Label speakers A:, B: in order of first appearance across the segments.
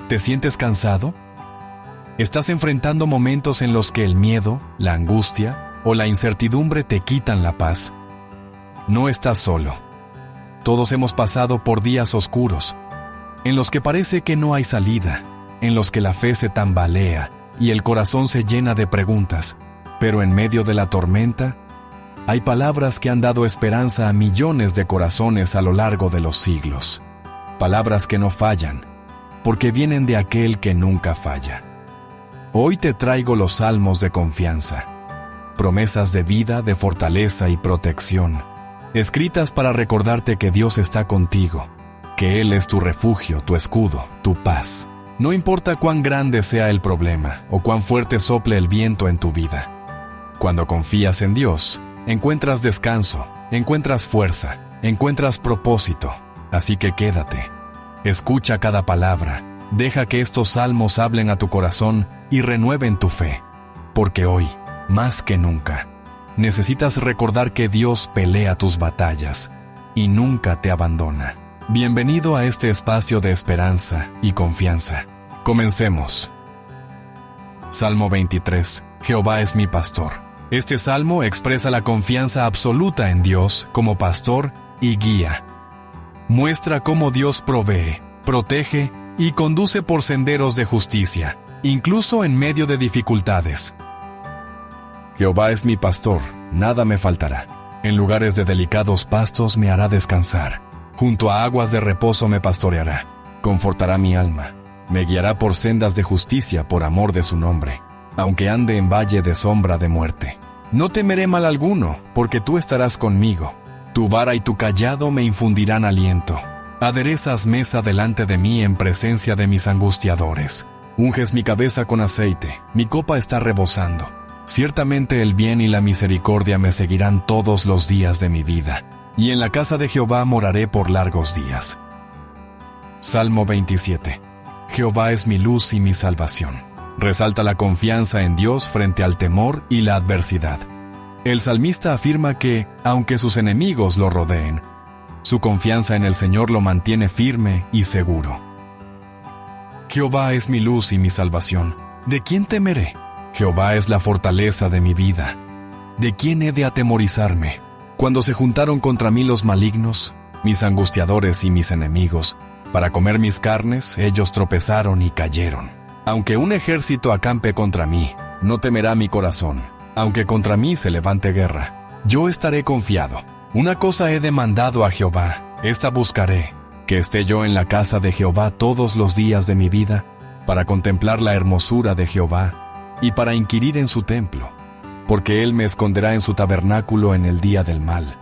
A: ¿Te sientes cansado? ¿Estás enfrentando momentos en los que el miedo, la angustia o la incertidumbre te quitan la paz? No estás solo. Todos hemos pasado por días oscuros, en los que parece que no hay salida, en los que la fe se tambalea y el corazón se llena de preguntas. Pero en medio de la tormenta, hay palabras que han dado esperanza a millones de corazones a lo largo de los siglos. Palabras que no fallan, porque vienen de aquel que nunca falla. Hoy te traigo los salmos de confianza, promesas de vida, de fortaleza y protección, escritas para recordarte que Dios está contigo, que Él es tu refugio, tu escudo, tu paz. No importa cuán grande sea el problema o cuán fuerte sople el viento en tu vida. Cuando confías en Dios, encuentras descanso, encuentras fuerza, encuentras propósito. Así que quédate, escucha cada palabra, deja que estos salmos hablen a tu corazón y renueven tu fe. Porque hoy, más que nunca, necesitas recordar que Dios pelea tus batallas y nunca te abandona. Bienvenido a este espacio de esperanza y confianza. Comencemos. Salmo 23. Jehová es mi pastor. Este salmo expresa la confianza absoluta en Dios como pastor y guía. Muestra cómo Dios provee, protege y conduce por senderos de justicia, incluso en medio de dificultades. Jehová es mi pastor, nada me faltará. En lugares de delicados pastos me hará descansar. Junto a aguas de reposo me pastoreará. Confortará mi alma. Me guiará por sendas de justicia por amor de su nombre. Aunque ande en valle de sombra de muerte, no temeré mal alguno, porque tú estarás conmigo. Tu vara y tu cayado me infundirán aliento. Aderezas mesa delante de mí en presencia de mis angustiadores. Unges mi cabeza con aceite, mi copa está rebosando. Ciertamente el bien y la misericordia me seguirán todos los días de mi vida, y en la casa de Jehová moraré por largos días. Salmo 27. Jehová es mi luz y mi salvación. Resalta la confianza en Dios frente al temor y la adversidad. El salmista afirma que, aunque sus enemigos lo rodeen, su confianza en el Señor lo mantiene firme y seguro. Jehová es mi luz y mi salvación. ¿De quién temeré? Jehová es la fortaleza de mi vida. ¿De quién he de atemorizarme? Cuando se juntaron contra mí los malignos, mis angustiadores y mis enemigos, para comer mis carnes, ellos tropezaron y cayeron. Aunque un ejército acampe contra mí, no temerá mi corazón. Aunque contra mí se levante guerra, yo estaré confiado. Una cosa he demandado a Jehová, esta buscaré, que esté yo en la casa de Jehová todos los días de mi vida, para contemplar la hermosura de Jehová y para inquirir en su templo. Porque Él me esconderá en su tabernáculo en el día del mal.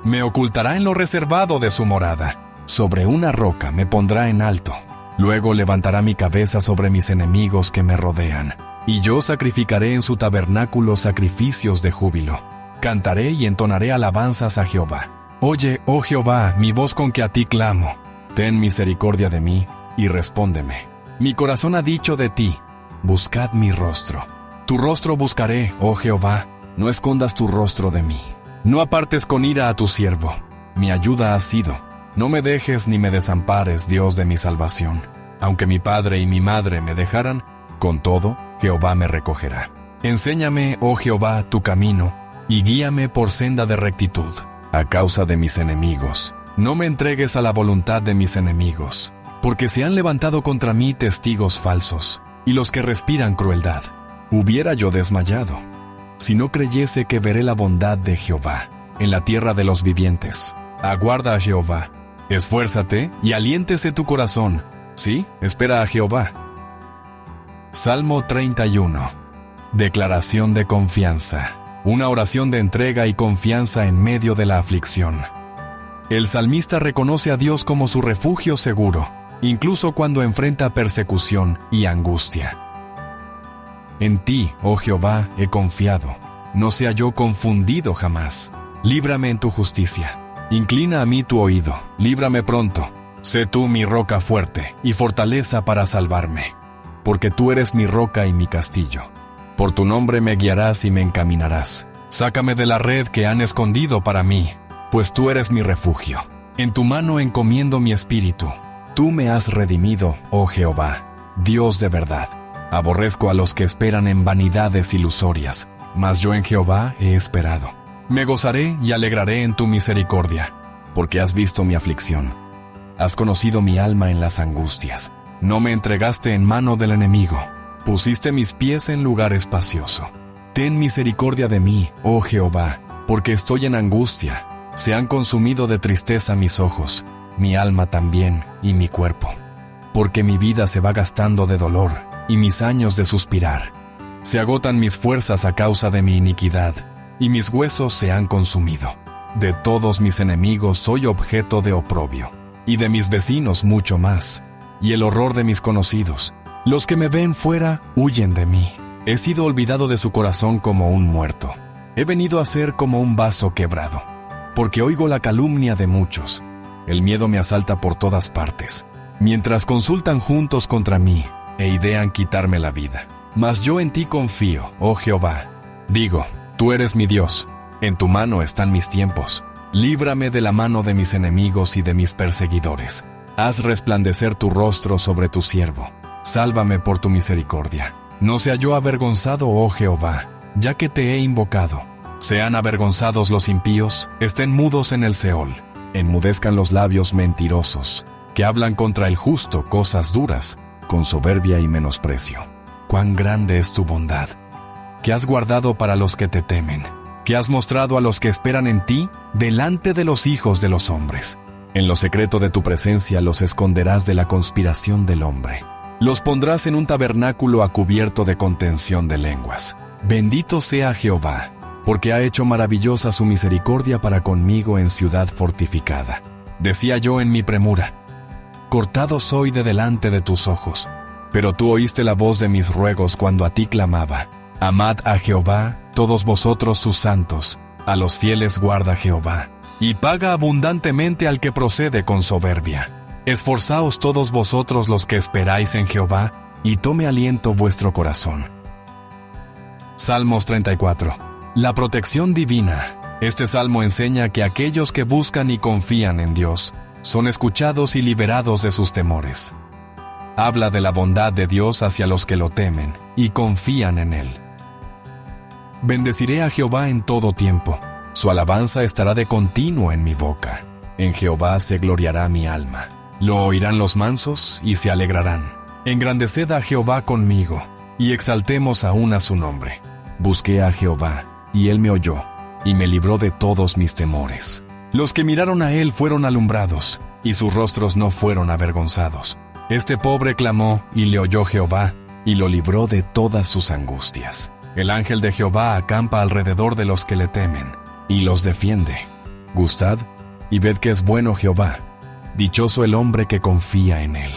A: Me ocultará en lo reservado de su morada. Sobre una roca me pondrá en alto. Luego levantará mi cabeza sobre mis enemigos que me rodean, y yo sacrificaré en su tabernáculo sacrificios de júbilo. Cantaré y entonaré alabanzas a Jehová. Oye, oh Jehová, mi voz con que a ti clamo. Ten misericordia de mí y respóndeme. Mi corazón ha dicho de ti, buscad mi rostro. Tu rostro buscaré, oh Jehová, no escondas tu rostro de mí. No apartes con ira a tu siervo, mi ayuda has sido. No me dejes ni me desampares, Dios de mi salvación. Aunque mi padre y mi madre me dejaran, con todo, Jehová me recogerá. Enséñame, oh Jehová, tu camino, y guíame por senda de rectitud, a causa de mis enemigos. No me entregues a la voluntad de mis enemigos, porque se han levantado contra mí testigos falsos, y los que respiran crueldad. Hubiera yo desmayado, si no creyese que veré la bondad de Jehová en la tierra de los vivientes. Aguarda a Jehová. Esfuérzate y aliéntese tu corazón. Sí, espera a Jehová. Salmo 31. Declaración de confianza. Una oración de entrega y confianza en medio de la aflicción. El salmista reconoce a Dios como su refugio seguro, incluso cuando enfrenta persecución y angustia. En ti, oh Jehová, he confiado. No sea yo confundido jamás. Líbrame en tu justicia. Inclina a mí tu oído, líbrame pronto. Sé tú mi roca fuerte y fortaleza para salvarme, porque tú eres mi roca y mi castillo. Por tu nombre me guiarás y me encaminarás. Sácame de la red que han escondido para mí, pues tú eres mi refugio. En tu mano encomiendo mi espíritu. Tú me has redimido, oh Jehová. Dios de verdad. Aborrezco a los que esperan en vanidades ilusorias, mas yo en Jehová he esperado. Me gozaré y alegraré en tu misericordia, porque has visto mi aflicción. Has conocido mi alma en las angustias. No me entregaste en mano del enemigo. Pusiste mis pies en lugar espacioso. Ten misericordia de mí, oh Jehová, porque estoy en angustia. Se han consumido de tristeza mis ojos, mi alma también y mi cuerpo. Porque mi vida se va gastando de dolor y mis años de suspirar. Se agotan mis fuerzas a causa de mi iniquidad, y mis huesos se han consumido. De todos mis enemigos soy objeto de oprobio, y de mis vecinos mucho más, y el horror de mis conocidos. Los que me ven fuera huyen de mí. He sido olvidado de su corazón como un muerto. He venido a ser como un vaso quebrado, porque oigo la calumnia de muchos. El miedo me asalta por todas partes, mientras consultan juntos contra mí e idean quitarme la vida. Mas yo en ti confío, oh Jehová. Digo, tú eres mi Dios, en tu mano están mis tiempos. Líbrame de la mano de mis enemigos y de mis perseguidores. Haz resplandecer tu rostro sobre tu siervo. Sálvame por tu misericordia. No sea yo avergonzado, oh Jehová, ya que te he invocado. Sean avergonzados los impíos, estén mudos en el Seol. Enmudezcan los labios mentirosos, que hablan contra el justo cosas duras, con soberbia y menosprecio. Cuán grande es tu bondad, que has guardado para los que te temen, que has mostrado a los que esperan en ti, delante de los hijos de los hombres. En lo secreto de tu presencia los esconderás de la conspiración del hombre. Los pondrás en un tabernáculo a cubierto de contención de lenguas. Bendito sea Jehová, porque ha hecho maravillosa su misericordia para conmigo en ciudad fortificada. Decía yo en mi premura, cortado soy de delante de tus ojos, pero tú oíste la voz de mis ruegos cuando a ti clamaba. Amad a Jehová, todos vosotros sus santos, a los fieles guarda Jehová, y paga abundantemente al que procede con soberbia. Esforzaos todos vosotros los que esperáis en Jehová, y tome aliento vuestro corazón. Salmos 34. La protección divina. Este salmo enseña que aquellos que buscan y confían en Dios son escuchados y liberados de sus temores. Habla de la bondad de Dios hacia los que lo temen y confían en Él. Bendeciré a Jehová en todo tiempo. Su alabanza estará de continuo en mi boca. En Jehová se gloriará mi alma. Lo oirán los mansos y se alegrarán. Engrandeced a Jehová conmigo, y exaltemos aún a su nombre. Busqué a Jehová, y Él me oyó, y me libró de todos mis temores. Los que miraron a Él fueron alumbrados, y sus rostros no fueron avergonzados. Este pobre clamó, y le oyó Jehová, y lo libró de todas sus angustias. El ángel de Jehová acampa alrededor de los que le temen, y los defiende. Gustad, y ved que es bueno Jehová. Dichoso el hombre que confía en Él.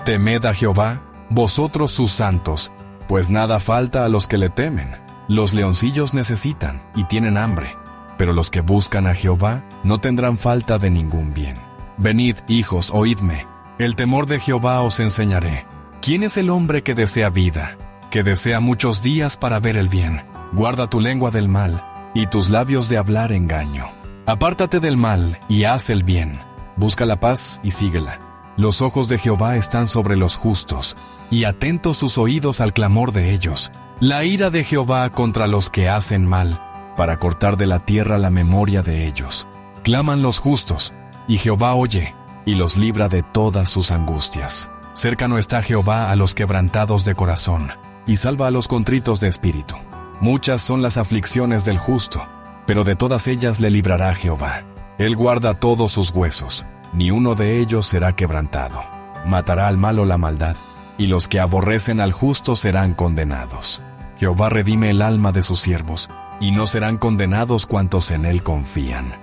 A: Temed a Jehová, vosotros sus santos, pues nada falta a los que le temen. Los leoncillos necesitan y tienen hambre, pero los que buscan a Jehová no tendrán falta de ningún bien. Venid, hijos, oídme. El temor de Jehová os enseñaré. ¿Quién es el hombre que desea vida, que desea muchos días para ver el bien? Guarda tu lengua del mal y tus labios de hablar engaño. Apártate del mal y haz el bien. Busca la paz y síguela. Los ojos de Jehová están sobre los justos, y atentos sus oídos al clamor de ellos. La ira de Jehová contra los que hacen mal, para cortar de la tierra la memoria de ellos. Claman los justos, y Jehová oye, y los libra de todas sus angustias. Cercano está Jehová a los quebrantados de corazón, y salva a los contritos de espíritu. Muchas son las aflicciones del justo, pero de todas ellas le librará Jehová. Él guarda todos sus huesos, ni uno de ellos será quebrantado. Matará al malo la maldad, y los que aborrecen al justo serán condenados. Jehová redime el alma de sus siervos, y no serán condenados cuantos en Él confían.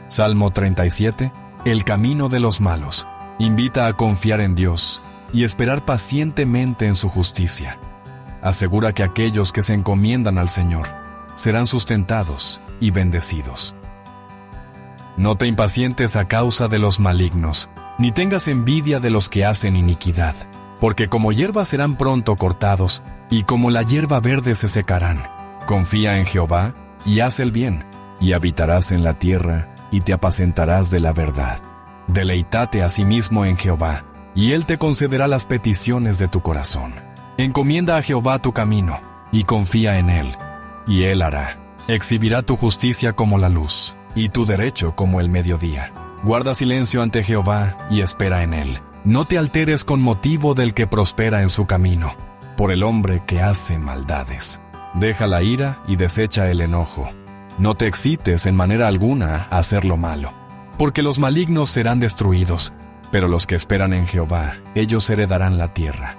A: Salmo 37. El camino de los malos. Invita a confiar en Dios, y esperar pacientemente en su justicia. Asegura que aquellos que se encomiendan al Señor serán sustentados y bendecidos. No te impacientes a causa de los malignos, ni tengas envidia de los que hacen iniquidad, porque como hierba serán pronto cortados, y como la hierba verde se secarán. Confía en Jehová, y haz el bien, y habitarás en la tierra, y te apacentarás de la verdad. Deleitate asimismo en Jehová, y Él te concederá las peticiones de tu corazón. Encomienda a Jehová tu camino, y confía en Él, y Él hará. Exhibirá tu justicia como la luz, y tu derecho como el mediodía. Guarda silencio ante Jehová y espera en Él. No te alteres con motivo del que prospera en su camino, por el hombre que hace maldades. Deja la ira y desecha el enojo. No te excites en manera alguna a hacer lo malo, porque los malignos serán destruidos, pero los que esperan en Jehová, ellos heredarán la tierra.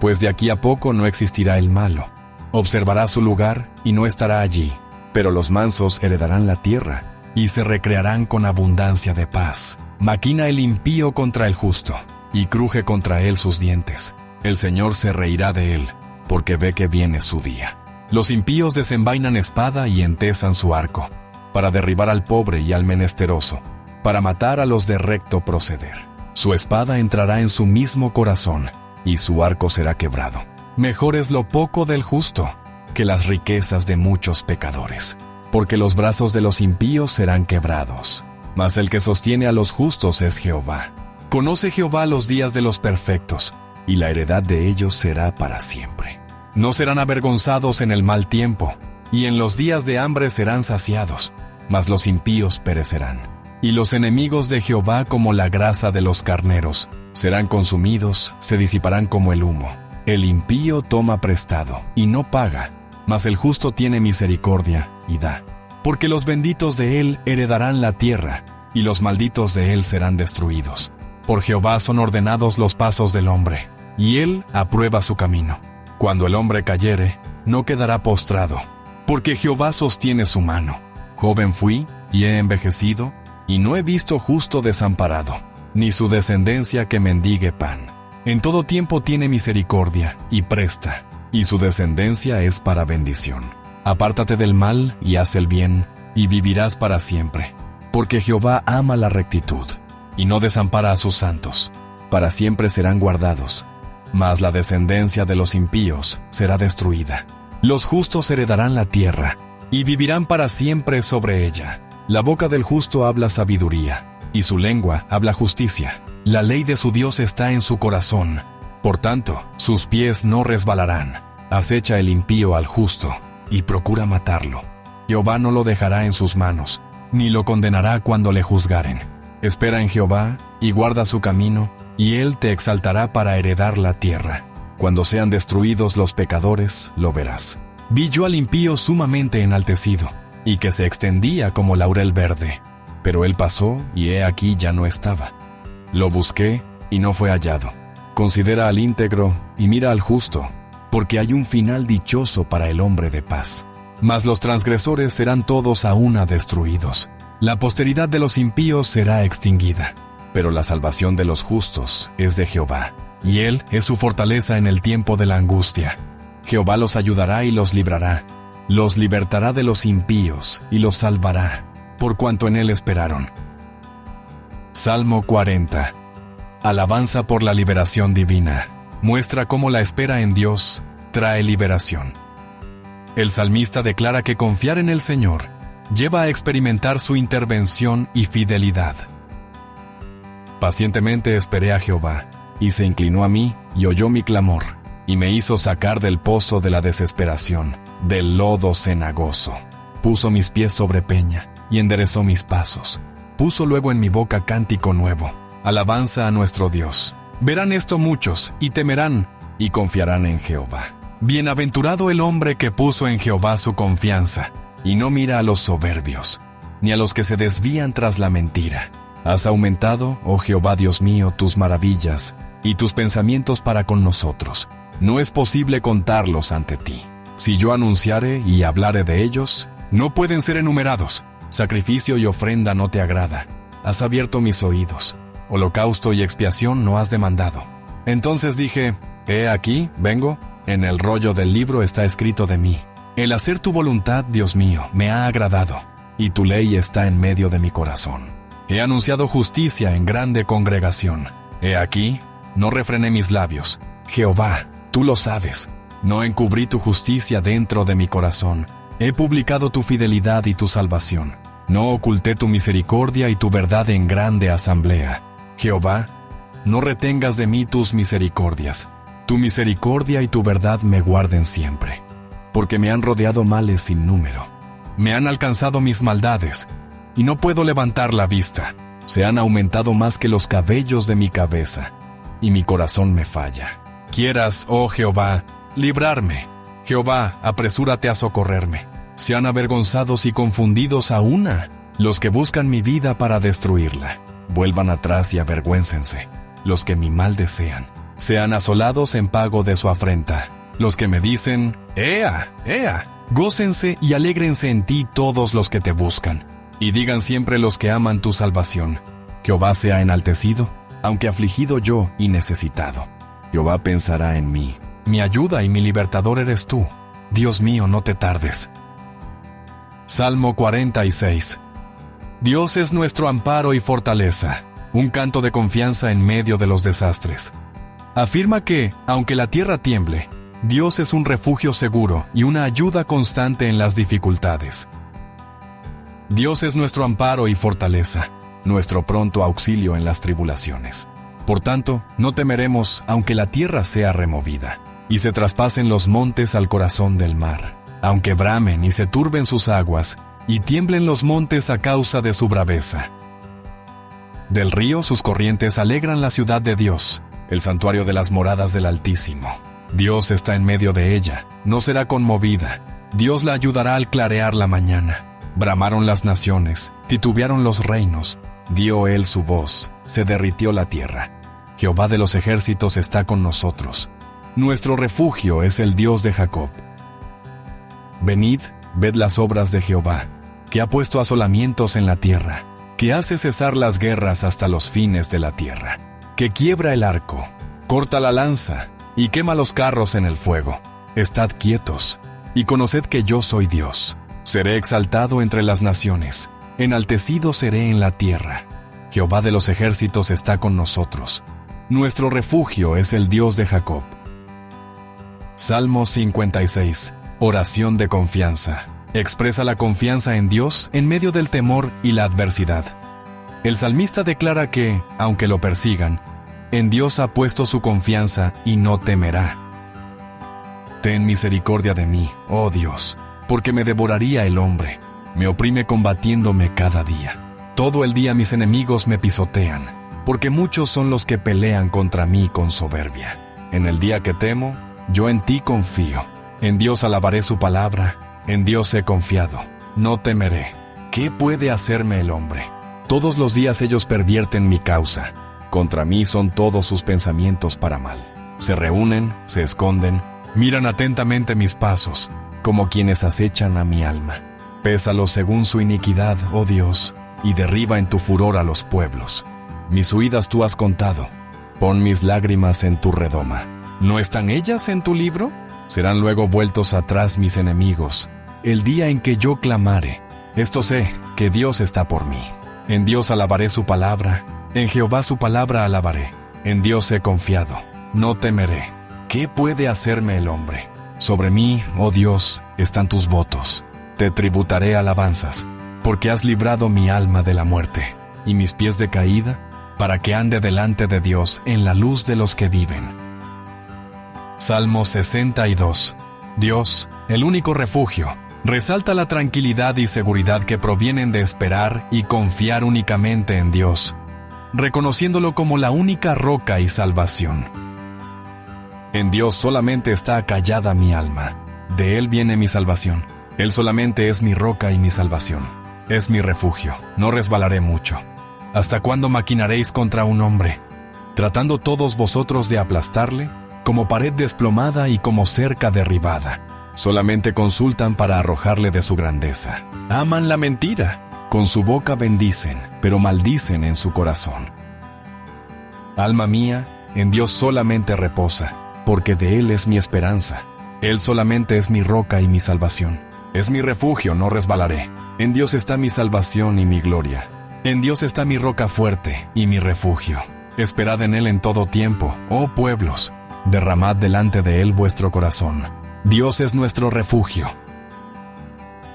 A: Pues de aquí a poco no existirá el malo. Observará su lugar y no estará allí, pero los mansos heredarán la tierra y se recrearán con abundancia de paz. Maquina el impío contra el justo, y cruje contra él sus dientes. El Señor se reirá de él, porque ve que viene su día. Los impíos desenvainan espada y entesan su arco, para derribar al pobre y al menesteroso, para matar a los de recto proceder. Su espada entrará en su mismo corazón, y su arco será quebrado. Mejor es lo poco del justo, que las riquezas de muchos pecadores, porque los brazos de los impíos serán quebrados, mas el que sostiene a los justos es Jehová. Conoce Jehová los días de los perfectos, y la heredad de ellos será para siempre. No serán avergonzados en el mal tiempo, y en los días de hambre serán saciados, mas los impíos perecerán. Y los enemigos de Jehová como la grasa de los carneros, serán consumidos, se disiparán como el humo. El impío toma prestado, y no paga, mas el justo tiene misericordia, y da. Porque los benditos de él heredarán la tierra, y los malditos de él serán destruidos. Por Jehová son ordenados los pasos del hombre, y él aprueba su camino. Cuando el hombre cayere, no quedará postrado, porque Jehová sostiene su mano. Joven fui, y he envejecido, y no he visto justo desamparado, ni su descendencia que mendigue pan. En todo tiempo tiene misericordia, y presta, y su descendencia es para bendición. Apártate del mal, y haz el bien, y vivirás para siempre. Porque Jehová ama la rectitud, y no desampara a sus santos. Para siempre serán guardados, mas la descendencia de los impíos será destruida. Los justos heredarán la tierra, y vivirán para siempre sobre ella. La boca del justo habla sabiduría, y su lengua habla justicia. La ley de su Dios está en su corazón, por tanto, sus pies no resbalarán. Acecha el impío al justo, y procura matarlo. Jehová no lo dejará en sus manos, ni lo condenará cuando le juzgaren. Espera en Jehová, y guarda su camino, y Él te exaltará para heredar la tierra. Cuando sean destruidos los pecadores, lo verás. Vi yo al impío sumamente enaltecido, y que se extendía como laurel verde. Pero él pasó, y he aquí ya no estaba. Lo busqué, y no fue hallado. Considera al íntegro, y mira al justo, porque hay un final dichoso para el hombre de paz. Mas los transgresores serán todos a una destruidos. La posteridad de los impíos será extinguida, pero la salvación de los justos es de Jehová, y Él es su fortaleza en el tiempo de la angustia. Jehová los ayudará y los librará. Los libertará de los impíos y los salvará, por cuanto en Él esperaron. Salmo 40. Alabanza por la liberación divina. Muestra cómo la espera en Dios trae liberación. El salmista declara que confiar en el Señor lleva a experimentar su intervención y fidelidad. Pacientemente esperé a Jehová, y se inclinó a mí y oyó mi clamor, y me hizo sacar del pozo de la desesperación, del lodo cenagoso. Puso mis pies sobre peña, y enderezó mis pasos. Puso luego en mi boca cántico nuevo, alabanza a nuestro Dios. Verán esto muchos, y temerán, y confiarán en Jehová. Bienaventurado el hombre que puso en Jehová su confianza, y no mira a los soberbios, ni a los que se desvían tras la mentira. Has aumentado, oh Jehová Dios mío, tus maravillas, y tus pensamientos para con nosotros. No es posible contarlos ante ti. Si yo anunciare y hablare de ellos, no pueden ser enumerados. Sacrificio y ofrenda no te agrada. Has abierto mis oídos. Holocausto y expiación no has demandado. Entonces dije, he aquí, vengo, en el rollo del libro está escrito de mí. El hacer tu voluntad, Dios mío, me ha agradado, y tu ley está en medio de mi corazón. He anunciado justicia en grande congregación. He aquí, no refrené mis labios. Jehová, tú lo sabes. No encubrí tu justicia dentro de mi corazón. He publicado tu fidelidad y tu salvación. No oculté tu misericordia y tu verdad en grande asamblea. Jehová, no retengas de mí tus misericordias. Tu misericordia y tu verdad me guarden siempre, porque me han rodeado males sin número. Me han alcanzado mis maldades, y no puedo levantar la vista. Se han aumentado más que los cabellos de mi cabeza, y mi corazón me falla. Quieras, oh Jehová, librarme. Jehová, apresúrate a socorrerme. Sean avergonzados y confundidos a una los que buscan mi vida para destruirla. Vuelvan atrás y avergüéncense los que mi mal desean. Sean asolados en pago de su afrenta los que me dicen, ¡Ea, ea! Gócense y alégrense en ti todos los que te buscan. Y digan siempre los que aman tu salvación, Jehová sea enaltecido, aunque afligido yo y necesitado. Jehová pensará en mí. Mi ayuda y mi libertador eres tú. Dios mío, no te tardes. Salmo 46. Dios es nuestro amparo y fortaleza, un canto de confianza en medio de los desastres. Afirma que, aunque la tierra tiemble, Dios es un refugio seguro y una ayuda constante en las dificultades. Dios es nuestro amparo y fortaleza, nuestro pronto auxilio en las tribulaciones. Por tanto, no temeremos aunque la tierra sea removida, y se traspasen los montes al corazón del mar, aunque bramen y se turben sus aguas, y tiemblen los montes a causa de su braveza. Del río sus corrientes alegran la ciudad de Dios, el santuario de las moradas del Altísimo. Dios está en medio de ella, no será conmovida. Dios la ayudará al clarear la mañana. Bramaron las naciones, titubearon los reinos. Dio él su voz, se derritió la tierra. Jehová de los ejércitos está con nosotros. Nuestro refugio es el Dios de Jacob. Venid, ved las obras de Jehová, que ha puesto asolamientos en la tierra, que hace cesar las guerras hasta los fines de la tierra, que quiebra el arco, corta la lanza y quema los carros en el fuego. Estad quietos y conoced que yo soy Dios. Seré exaltado entre las naciones, enaltecido seré en la tierra. Jehová de los ejércitos está con nosotros. Nuestro refugio es el Dios de Jacob. Salmo 56. Oración de confianza. Expresa la confianza en Dios en medio del temor y la adversidad. El salmista declara que, aunque lo persigan, en Dios ha puesto su confianza y no temerá. Ten misericordia de mí, oh Dios, porque me devoraría el hombre. Me oprime combatiéndome cada día. Todo el día mis enemigos me pisotean, porque muchos son los que pelean contra mí con soberbia. En el día que temo, yo en ti confío. En Dios alabaré su palabra, en Dios he confiado. No temeré. ¿Qué puede hacerme el hombre? Todos los días ellos pervierten mi causa. Contra mí son todos sus pensamientos para mal. Se reúnen, se esconden, miran atentamente mis pasos, como quienes acechan a mi alma. Pésalos según su iniquidad, oh Dios, y derriba en tu furor a los pueblos. Mis huidas tú has contado. Pon mis lágrimas en tu redoma. ¿No están ellas en tu libro? Serán luego vueltos atrás mis enemigos, el día en que yo clamare. Esto sé, que Dios está por mí. En Dios alabaré su palabra, en Jehová su palabra alabaré. En Dios he confiado, no temeré. ¿Qué puede hacerme el hombre? Sobre mí, oh Dios, están tus votos. Te tributaré alabanzas, porque has librado mi alma de la muerte, y mis pies de caída, para que ande delante de Dios en la luz de los que viven. Salmo 62. Dios, el único refugio, resalta la tranquilidad y seguridad que provienen de esperar y confiar únicamente en Dios, reconociéndolo como la única roca y salvación. En Dios solamente está acallada mi alma, de Él viene mi salvación. Él solamente es mi roca y mi salvación. Es mi refugio, no resbalaré mucho. ¿Hasta cuándo maquinaréis contra un hombre, tratando todos vosotros de aplastarle? Como pared desplomada y como cerca derribada. Solamente consultan para arrojarle de su grandeza. Aman la mentira. Con su boca bendicen, pero maldicen en su corazón. Alma mía, en Dios solamente reposa, porque de Él es mi esperanza. Él solamente es mi roca y mi salvación. Es mi refugio, no resbalaré. En Dios está mi salvación y mi gloria. En Dios está mi roca fuerte y mi refugio. Esperad en Él en todo tiempo, oh pueblos. Derramad delante de Él vuestro corazón. Dios es nuestro refugio.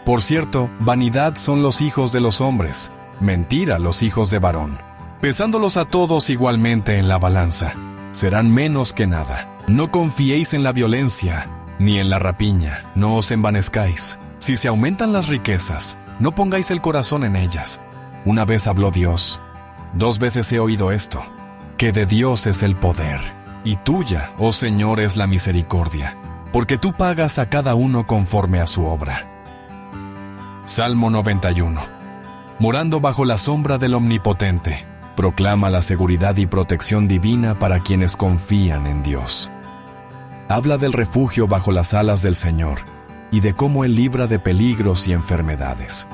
A: Por cierto, vanidad son los hijos de los hombres, mentira los hijos de varón. pesándolos a todos igualmente en la balanza, serán menos que nada. No confiéis en la violencia, ni en la rapiña, no os envanezcáis. Si se aumentan las riquezas, no pongáis el corazón en ellas. Una vez habló Dios, 2 veces he oído esto, que de Dios es el poder, y tuya, oh Señor, es la misericordia, porque tú pagas a cada uno conforme a su obra. Salmo 91. Morando bajo la sombra del Omnipotente, proclama la seguridad y protección divina para quienes confían en Dios. Habla del refugio bajo las alas del Señor y de cómo Él libra de peligros y enfermedades.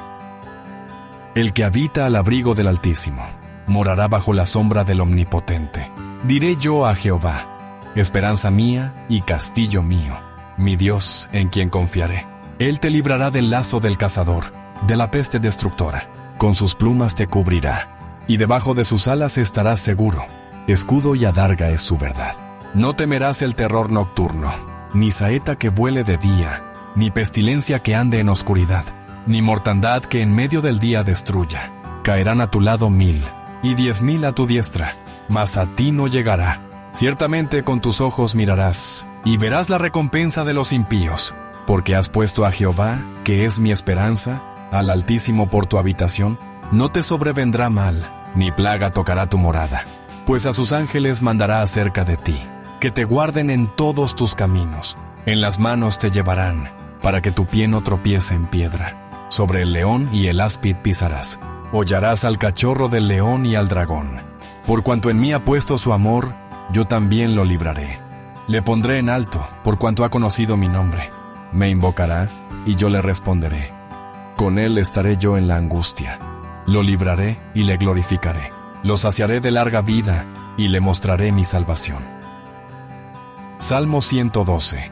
A: El que habita al abrigo del Altísimo morará bajo la sombra del Omnipotente. Diré yo a Jehová, esperanza mía y castillo mío, mi Dios en quien confiaré. Él te librará del lazo del cazador, de la peste destructora. Con sus plumas te cubrirá, y debajo de sus alas estarás seguro. Escudo y adarga es su verdad. No temerás el terror nocturno, ni saeta que vuele de día, ni pestilencia que ande en oscuridad, ni mortandad que en medio del día destruya. Caerán a tu lado 1000, y 10,000 a tu diestra, mas a ti no llegará. Ciertamente con tus ojos mirarás, y verás la recompensa de los impíos, porque has puesto a Jehová, que es mi esperanza, al Altísimo por tu habitación. No te sobrevendrá mal, ni plaga tocará tu morada, pues a sus ángeles mandará acerca de ti, que te guarden en todos tus caminos. En las manos te llevarán, para que tu pie no tropiece en piedra. Sobre el león y el áspid pisarás. Hollarás al cachorro del león y al dragón. Por cuanto en mí ha puesto su amor, yo también lo libraré. Le pondré en alto, por cuanto ha conocido mi nombre. Me invocará, y yo le responderé. Con él estaré yo en la angustia. Lo libraré y le glorificaré. Lo saciaré de larga vida, y le mostraré mi salvación. Salmo 112.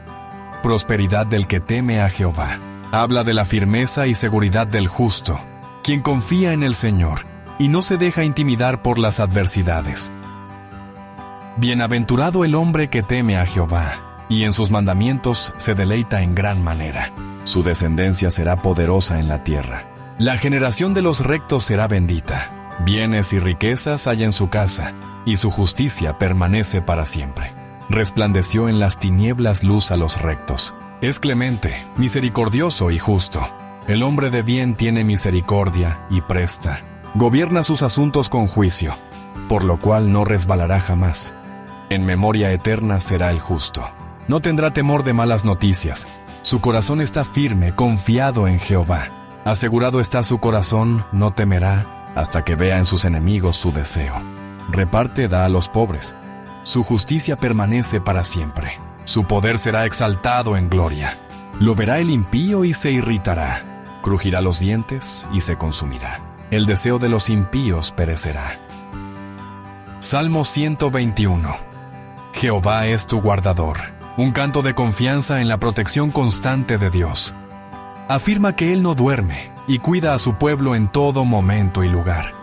A: Prosperidad del que teme a Jehová. Habla de la firmeza y seguridad del justo, quien confía en el Señor y no se deja intimidar por las adversidades. Bienaventurado el hombre que teme a Jehová, y en sus mandamientos se deleita en gran manera. Su descendencia será poderosa en la tierra. La generación de los rectos será bendita. Bienes y riquezas hay en su casa, y su justicia permanece para siempre. Resplandeció en las tinieblas luz a los rectos. Es clemente, misericordioso y justo. El hombre de bien tiene misericordia y presta. Gobierna sus asuntos con juicio, por lo cual no resbalará jamás. En memoria eterna será el justo. No tendrá temor de malas noticias. Su corazón está firme, confiado en Jehová. Asegurado está su corazón, no temerá, hasta que vea en sus enemigos su deseo. Reparte da a los pobres. Su justicia permanece para siempre. Su poder será exaltado en gloria. Lo verá el impío y se irritará. Crujirá los dientes y se consumirá. El deseo de los impíos perecerá. Salmo 121. Jehová es tu guardador. Un canto de confianza en la protección constante de Dios. Afirma que Él no duerme y cuida a su pueblo en todo momento y lugar.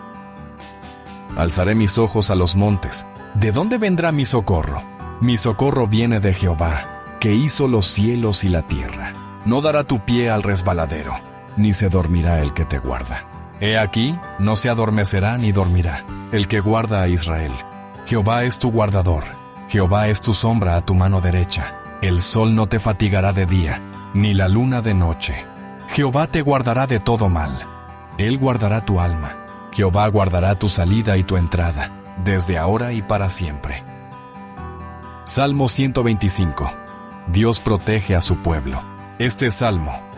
A: Alzaré mis ojos a los montes. ¿De dónde vendrá mi socorro? Mi socorro viene de Jehová, que hizo los cielos y la tierra. No dará tu pie al resbaladero, ni se dormirá el que te guarda. He aquí, no se adormecerá ni dormirá el que guarda a Israel. Jehová es tu guardador. Jehová es tu sombra a tu mano derecha. El sol no te fatigará de día, ni la luna de noche. Jehová te guardará de todo mal. Él guardará tu alma. Jehová guardará tu salida y tu entrada, desde ahora y para siempre. Salmo 125. Dios protege a su pueblo. Este salmo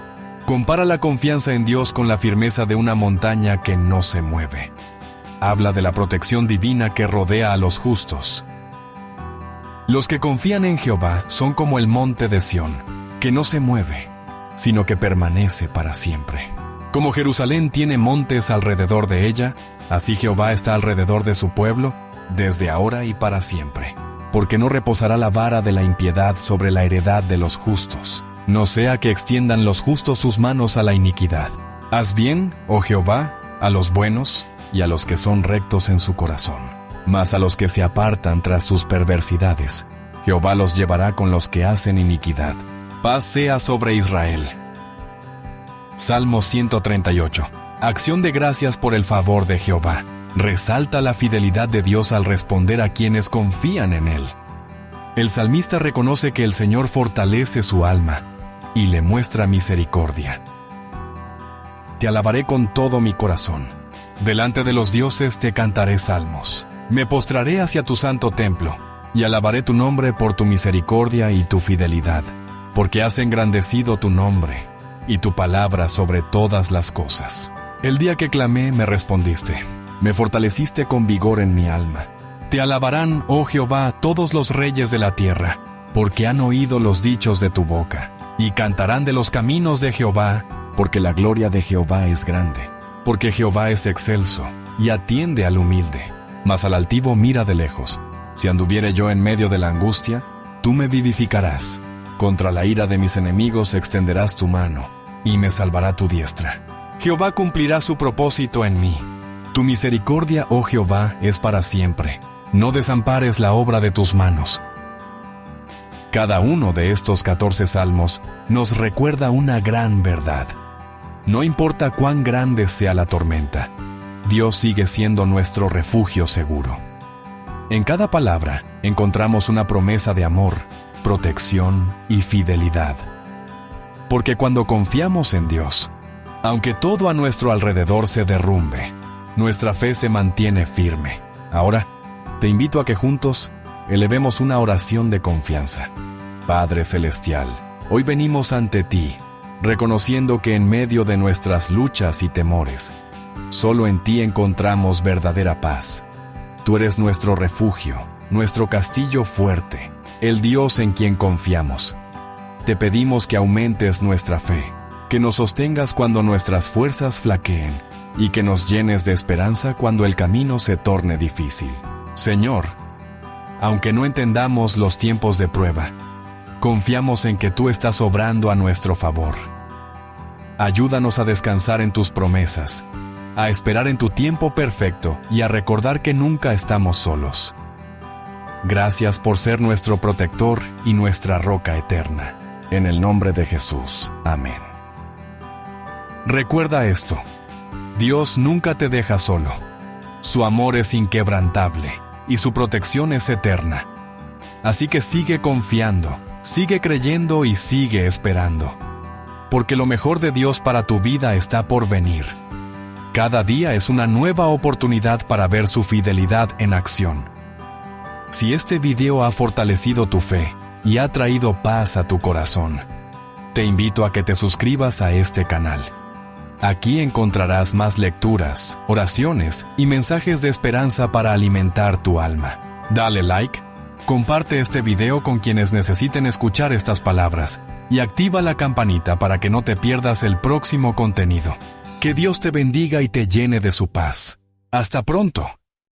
A: compara la confianza en Dios con la firmeza de una montaña que no se mueve. Habla de la protección divina que rodea a los justos. Los que confían en Jehová son como el monte de Sión, que no se mueve, sino que permanece para siempre. Como Jerusalén tiene montes alrededor de ella, así Jehová está alrededor de su pueblo, desde ahora y para siempre. Porque no reposará la vara de la impiedad sobre la heredad de los justos, no sea que extiendan los justos sus manos a la iniquidad. Haz bien, oh Jehová, a los buenos y a los que son rectos en su corazón. Mas a los que se apartan tras sus perversidades, Jehová los llevará con los que hacen iniquidad. Paz sea sobre Israel. Salmo 138. Acción de gracias por el favor de Jehová. Resalta la fidelidad de Dios al responder a quienes confían en Él. El salmista reconoce que el Señor fortalece su alma y le muestra misericordia. Te alabaré con todo mi corazón. Delante de los dioses te cantaré salmos. Me postraré hacia tu santo templo y alabaré tu nombre por tu misericordia y tu fidelidad, porque has engrandecido tu nombre y tu palabra sobre todas las cosas. El día que clamé me respondiste. Me fortaleciste con vigor en mi alma. Te alabarán, oh Jehová, todos los reyes de la tierra, porque han oído los dichos de tu boca, y cantarán de los caminos de Jehová, porque la gloria de Jehová es grande. Porque Jehová es excelso, y atiende al humilde, mas al altivo mira de lejos. Si anduviere yo en medio de la angustia, tú me vivificarás. Contra la ira de mis enemigos extenderás tu mano, y me salvará tu diestra. Jehová cumplirá su propósito en mí. Tu misericordia, oh Jehová, es para siempre. No desampares la obra de tus manos. Cada uno de estos 14 salmos nos recuerda una gran verdad. No importa cuán grande sea la tormenta, Dios sigue siendo nuestro refugio seguro. En cada palabra encontramos una promesa de amor, protección y fidelidad. Porque cuando confiamos en Dios, aunque todo a nuestro alrededor se derrumbe, nuestra fe se mantiene firme. Ahora, te invito a que juntos elevemos una oración de confianza. Padre Celestial, hoy venimos ante ti, reconociendo que en medio de nuestras luchas y temores, solo en ti encontramos verdadera paz. Tú eres nuestro refugio, nuestro castillo fuerte, el Dios en quien confiamos. Te pedimos que aumentes nuestra fe, que nos sostengas cuando nuestras fuerzas flaqueen y que nos llenes de esperanza cuando el camino se torne difícil. Señor, aunque no entendamos los tiempos de prueba, confiamos en que tú estás obrando a nuestro favor. Ayúdanos a descansar en tus promesas, a esperar en tu tiempo perfecto y a recordar que nunca estamos solos. Gracias por ser nuestro protector y nuestra roca eterna. En el nombre de Jesús. Amén. Recuerda esto: Dios nunca te deja solo. Su amor es inquebrantable y su protección es eterna. Así que sigue confiando, sigue creyendo y sigue esperando. Porque lo mejor de Dios para tu vida está por venir. Cada día es una nueva oportunidad para ver su fidelidad en acción. Si este video ha fortalecido tu fe y ha traído paz a tu corazón, te invito a que te suscribas a este canal. Aquí encontrarás más lecturas, oraciones y mensajes de esperanza para alimentar tu alma. Dale like, comparte este video con quienes necesiten escuchar estas palabras y activa la campanita para que no te pierdas el próximo contenido. Que Dios te bendiga y te llene de su paz. ¡Hasta pronto!